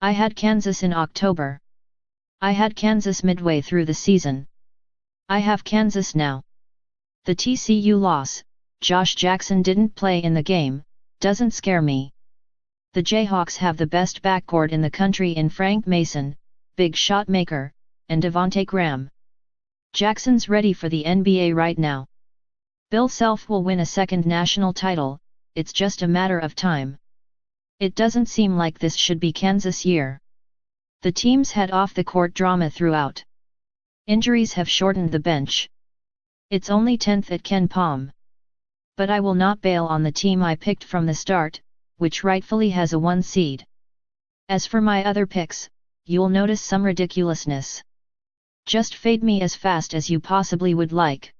I had Kansas in October. I had Kansas midway through the season. I have Kansas now. The TCU loss, Josh Jackson didn't play in the game, doesn't scare me. The Jayhawks have the best backcourt in the country in Frank Mason, big shot maker, and Devonte Graham. Jackson's ready for the NBA right now. Bill Self will win a second national title, it's just a matter of time. It doesn't seem like this should be Kansas' year. The teams had off-the-court drama throughout. Injuries have shortened the bench. It's only 10th at KenPom. But I will not bail on the team I picked from the start, which rightfully has a 1 seed. As for my other picks, you'll notice some ridiculousness. Just fade me as fast as you possibly would like.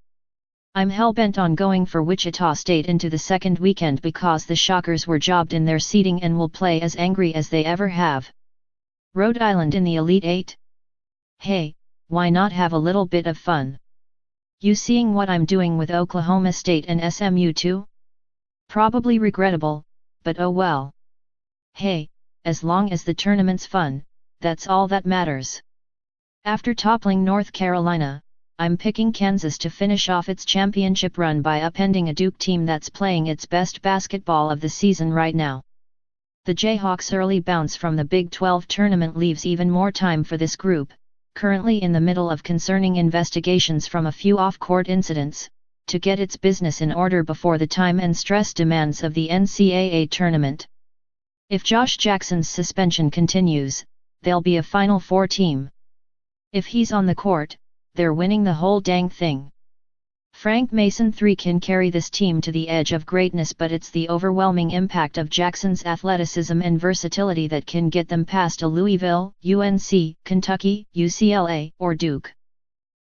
I'm hell-bent on going for Wichita State into the second weekend because the Shockers were jobbed in their seeding and will play as angry as they ever have. Rhode Island in the Elite Eight? Hey, why not have a little bit of fun? You seeing what I'm doing with Oklahoma State and SMU too? Probably regrettable, but oh well. Hey, as long as the tournament's fun, that's all that matters. After toppling North Carolina, I'm picking Kansas to finish off its championship run by upending a Duke team that's playing its best basketball of the season right now. The Jayhawks' early bounce from the Big 12 tournament leaves even more time for this group, currently in the middle of concerning investigations from a few off-court incidents, to get its business in order before the time and stress demands of the NCAA tournament. If Josh Jackson's suspension continues, they'll be a Final Four team. If he's on the court, they're winning the whole dang thing. Frank Mason III can carry this team to the edge of greatness, but it's the overwhelming impact of Jackson's athleticism and versatility that can get them past a Louisville, UNC, Kentucky, UCLA, or Duke.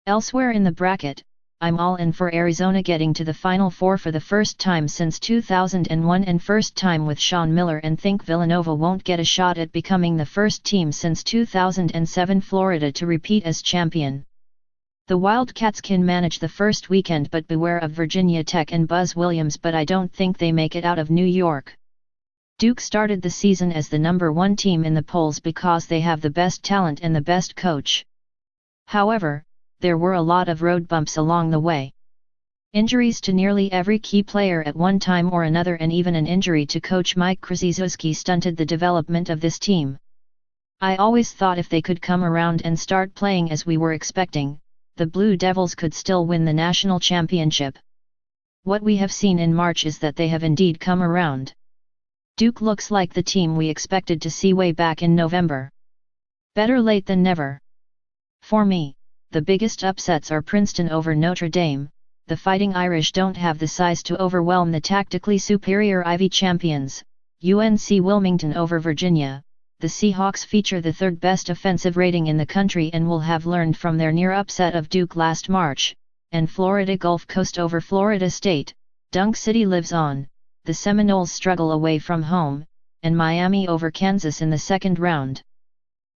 Elsewhere in the bracket, I'm all in for Arizona getting to the Final Four for the first time since 2001 and first time with Sean Miller, and think Villanova won't get a shot at becoming the first team since 2007 Florida to repeat as champion. The Wildcats can manage the first weekend, but beware of Virginia Tech and Buzz Williams, but I don't think they make it out of New York. Duke started the season as the #1 team in the polls because they have the best talent and the best coach. However, there were a lot of road bumps along the way. Injuries to nearly every key player at one time or another, and even an injury to coach Mike Krzyzewski stunted the development of this team. I always thought if they could come around and start playing as we were expecting, the Blue Devils could still win the national championship. What we have seen in March is that they have indeed come around. Duke looks like the team we expected to see way back in November. Better late than never. For me, the biggest upsets are Princeton over Notre Dame. The Fighting Irish don't have the size to overwhelm the tactically superior Ivy champions. UNC Wilmington over Virginia. The Seahawks feature the third best offensive rating in the country and will have learned from their near upset of Duke last March. And Florida Gulf Coast over Florida State. Dunk City lives on. The Seminoles struggle away from home, and Miami over Kansas in the second round.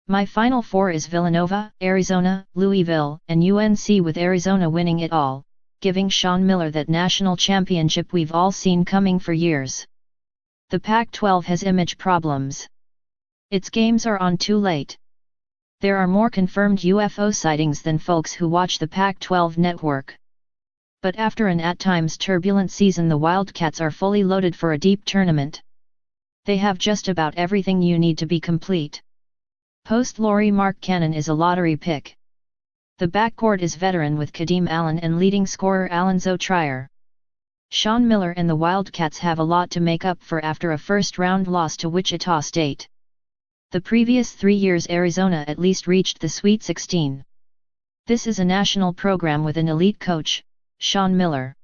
My Final Four is Villanova, Arizona, Louisville, and UNC, with Arizona winning it all, giving Sean Miller that national championship we've all seen coming for years. The Pac-12 has image problems. Its games are on too late. There are more confirmed UFO sightings than folks who watch the Pac-12 network. But after an at times turbulent season, the Wildcats are fully loaded for a deep tournament. They have just about everything you need to be complete. Post Lauri Markkanen is a lottery pick. The backcourt is veteran with Kadeem Allen and leading scorer Alonzo Trier. Sean Miller and the Wildcats have a lot to make up for after a first-round loss to Wichita State. The previous 3 years Arizona at least reached the Sweet 16. This is a national program with an elite coach, Sean Miller.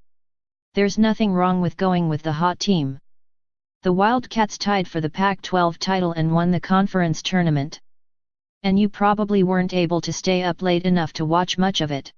There's nothing wrong with going with the hot team. The Wildcats tied for the Pac-12 title and won the conference tournament. And you probably weren't able to stay up late enough to watch much of it.